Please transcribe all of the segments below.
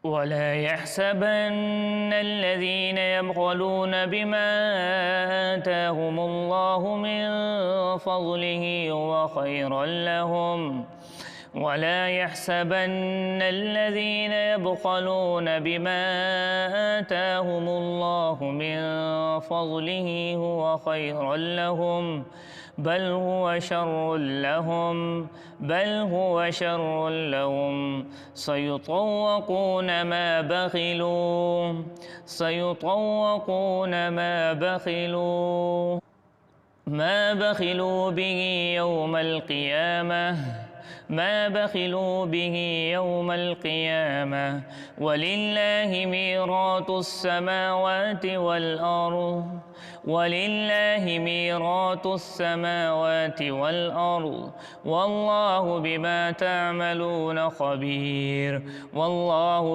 ولا يحسبن الذين يبخلون بما آتاهم الله من فضله هو خيرا لهم ولا يحسبن الذين يبخلون بما آتاهم الله من فضله هو خيرا لهم بل هو شر لهم سيطوقون ما بخلوا به يوم القيامة ولله ميراث السماوات والأرض والله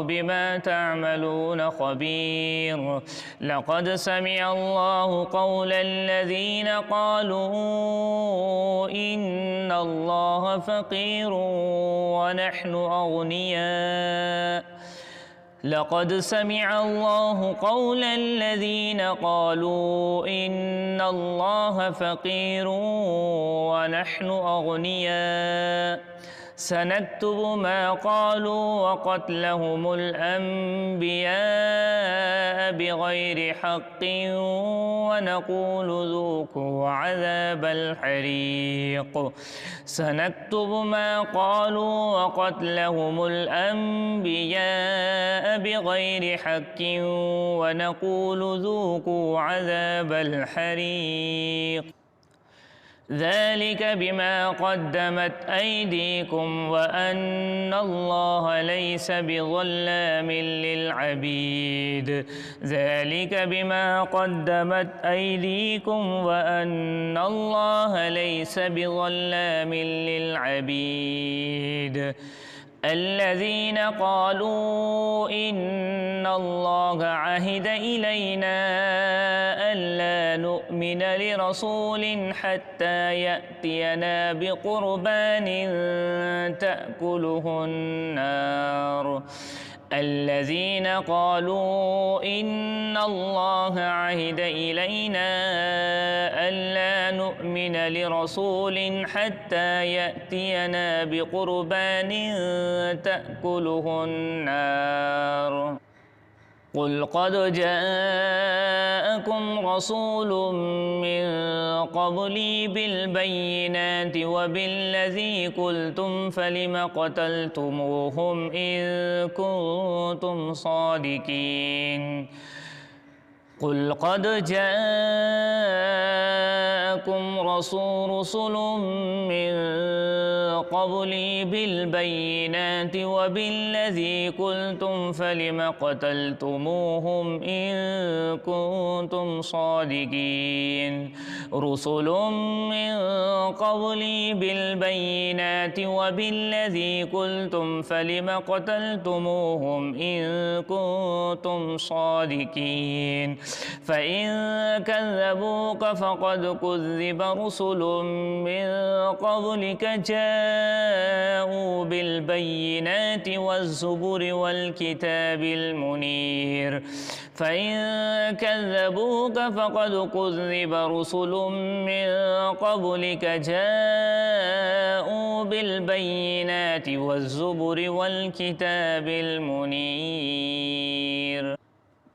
بما تعملون خبير لقد سمع الله قول الذين قالوا إن الله فقير ونحن أغنياء لقد سمع الله قول الذين قالوا إن الله فقير ونحن أغنياء سنكتب ما قالوا وقتلهم الأنبياء بغير حق ونقول ذوقوا عذاب الحريق ذلك بما قدمت أيديكم وأن الله ليس بظلام للعبيد الذين قالوا إن الله عهد إلينا ألا نؤمن لرسول حتى يأتينا بقربان تأكله النار قل قد جاءكم رسول من قبلي بالبينات وبالذي قلتم فلم قتلتموهم إن كنتم صادقين قل قد جاءكم رسل من قبلي بالبينات وبالذي قلتم فلم قتلتموهم إن كنتم صادقين رسل من قبلي بالبينات وبالذي قلتم فلم قتلتموهم إن كنتم صادقين فإن كذبوك فقد كذب رسل من قبلك جاءوا بالبينات والزبر والكتاب المنير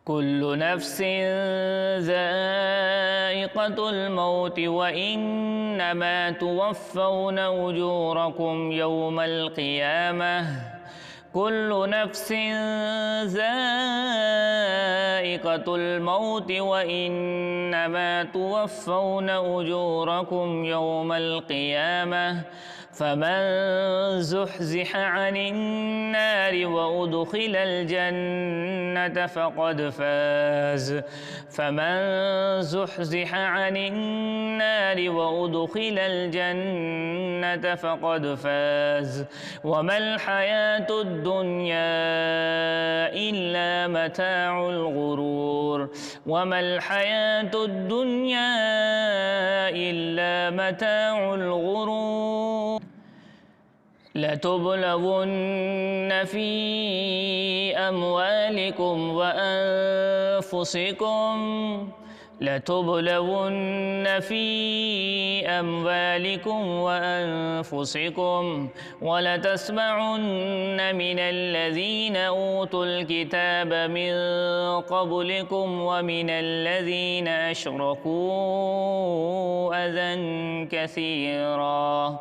كل نفس ذائقة الموت وإنما توفون أجوركم يوم القيامة فمن زحزح عن النار وأدخل الجنة فقد فاز وما الحياة الدنيا إلا متاع الغرور لتبلغن في أموالكم وأنفسكم ولتسمعن من الذين أوتوا الكتاب من قبلكم ومن الذين أشركوا أذى كثيرا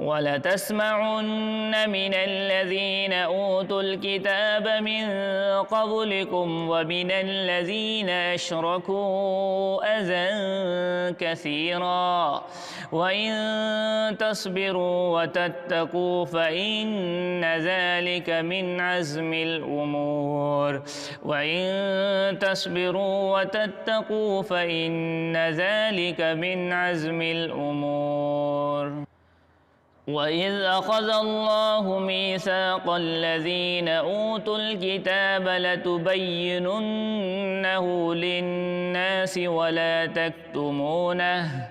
ولتسمعن من الذين أوتوا الكتاب من قبلكم ومن الذين أشركوا أذى كثيرا وإن تصبروا وتتقوا فإن ذلك من عزم الأمور وإذ أخذ الله ميثاق الذين أوتوا الكتاب لتبيننه للناس ولا تكتمونه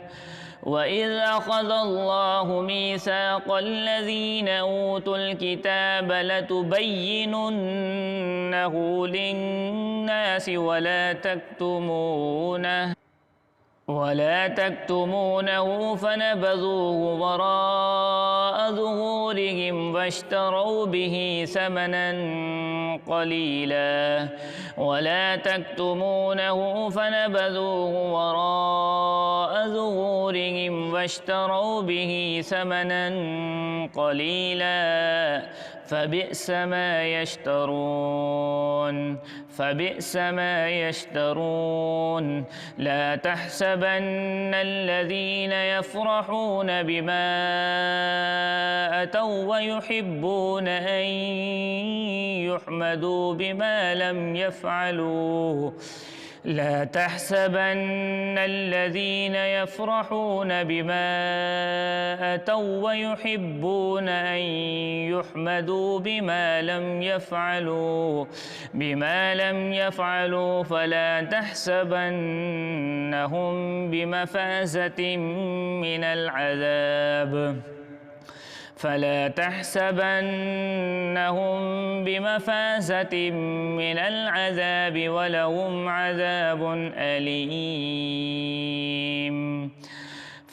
فنبذوه وراء ظهورهم واشتروا به ثمنا قليلا فبئس ما يشترون لا تحسبن الذين يفرحون بما أتوا ويحبون أن يحمدوا بما لم يفعلوا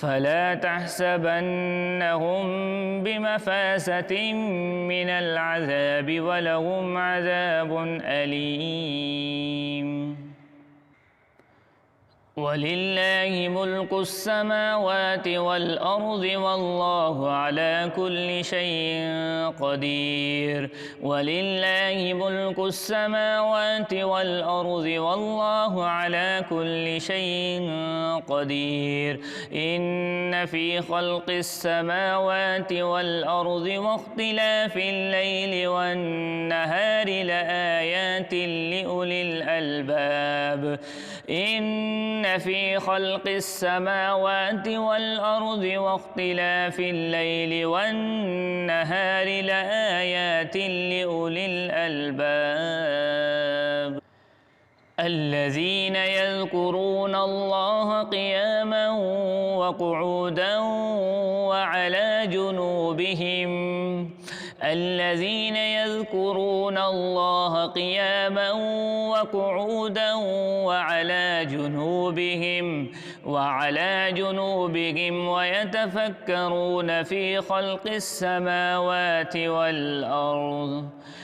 فلا تحسبنهم بمفازة من العذاب ولهم عذاب أليم ولله ملك السماوات والأرض والله على كل شيء قدير إن في خلق السماوات والأرض واختلاف الليل والنهار لآيات لأولي الألباب إن في خلق السماوات والأرض واختلاف الليل والنهار لآيات لأولي الألباب الذين يذكرون الله قياما وقعودا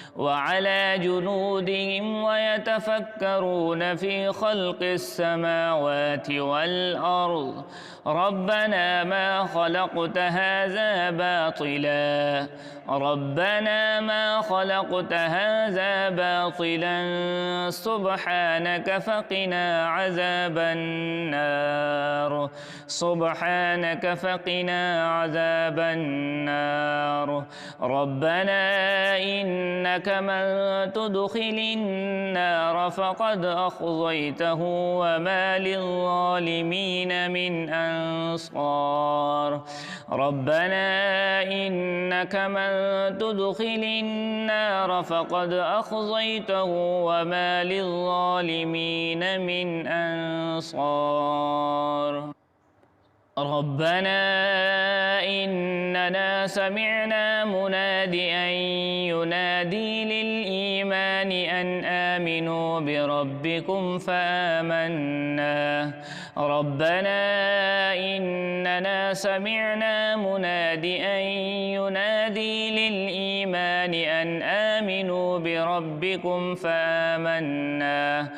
وعلى جنوبهم ويتفكرون في خلق السماوات والأرض ربنا ما خلقت هذا باطلا سبحانك فقنا عذاب النار ربنا إنك من تدخل النار فقد أخزيته وما للظالمين من أنصار ربنا إننا سمعنا مناديا ينادي للإيمان أن آمنوا بربكم فآمنا ربنا إننا سمعنا مناديا ينادي للإيمان أن آمنوا بربكم فآمنا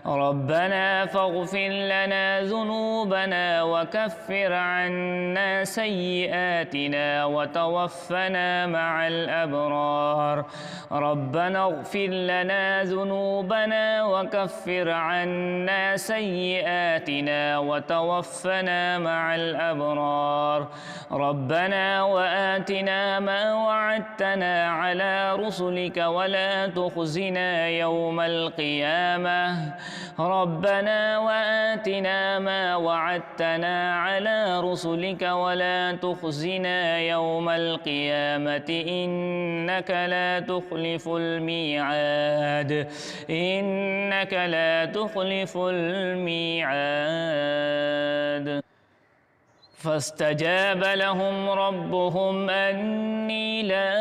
ربنا فاغفر لنا ذنوبنا وكفر عنا سيئاتنا وتوفنا مع الأبرار ربنا اغفر لنا ذنوبنا وكفر عنا سيئاتنا وتوفنا مع الأبرار ربنا وآتنا ما وعدتنا على رسلك ولا تخزنا يوم القيامة ربنا وآتنا ما وعدتنا على رسلك ولا تخزنا يوم القيامة إنك لا تخلف الميعاد إنك لا تخلف الميعاد فاستجاب لهم ربهم أني لا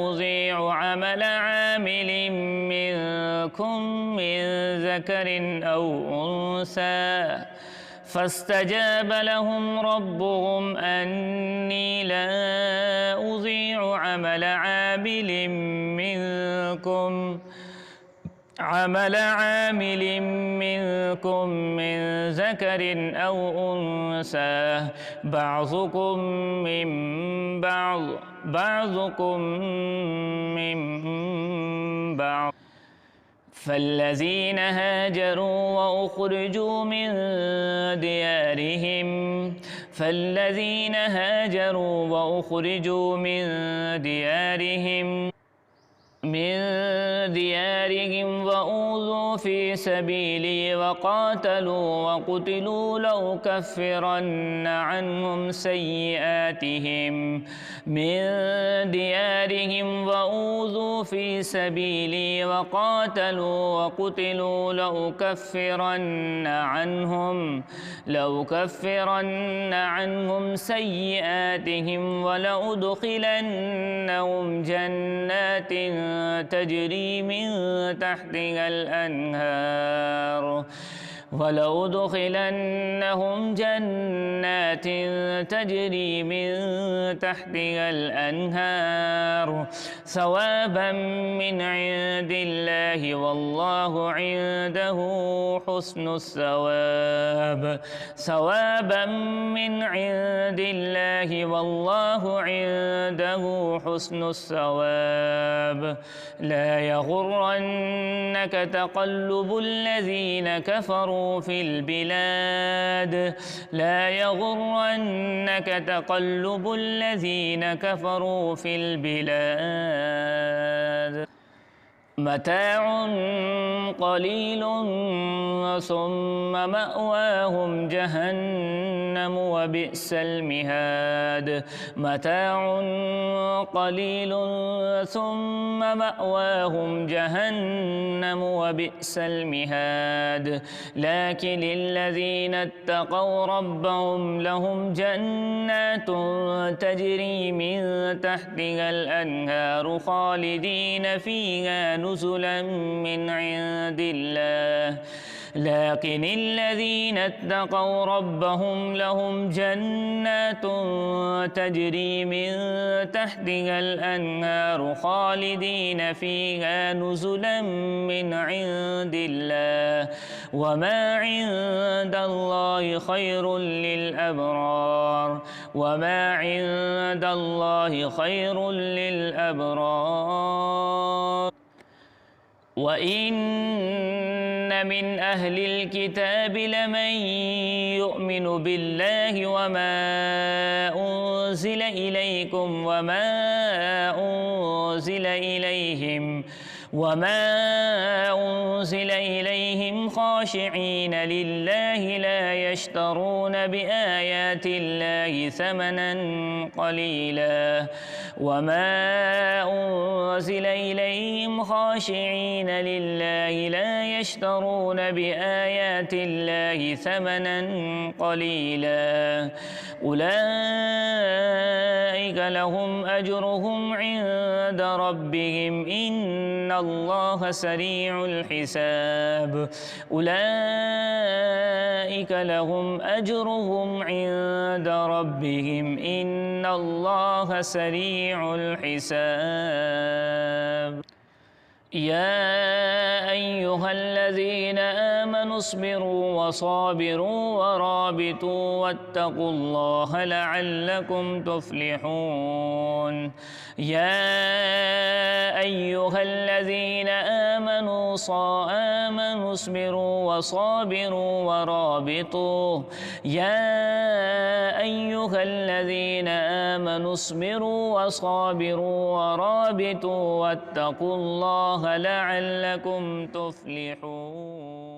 أضيع عمل عامل منكم من ذكر أو أنثى فاستجاب لهم ربهم أني لا أضيع عمل عامل منكم من ذكر أو أنثى بعضكم من بعض فالذين هاجروا وأخرجوا من ديارهم وأوذوا في سبيلي وقاتلوا وقتلوا لأكفرن عنهم سيئاتهم ولأدخلنهم جنات تجري من تحتها الأنهار ثوابا من عند الله والله عنده حسن الثواب لا يغرنك تقلب الذين كفروا في البلاد متاع قليل ثم مأواهم جهنم وبئس المهاد لكن الذين اتقوا ربهم لهم جنات تجري من تحتها الأنهار خالدين فيها نزلا من عند الله لكن الذين اتقوا ربهم لهم جنات تجري من تحتها الأنهار خالدين فيها نزلا من عند الله وما عند الله خير للأبرار وإن من أهل الكتاب لمن يؤمن بالله وما أنزل إليكم وما أنزل إليهم خاشعين لله لا يشترون بآيات الله ثمنا قليلا وما أنزل إليهم خاشعين لله لا يشترون يشترون بآيات الله ثمنا قليلا أولئك لهم أجرهم عند ربهم إن الله سريع الحساب أولئك لهم أجرهم عند ربهم إن الله سريع الحساب يا أيها الذين آمنوا اصبروا وصابروا ورابطوا واتقوا الله لعلكم تفلحون يا أيها الذين آمنوا اصبروا وصابروا ورابطوا يا أيها الذين آمنوا اصبروا وصابروا ورابطوا واتقوا الله لعلكم تفلحون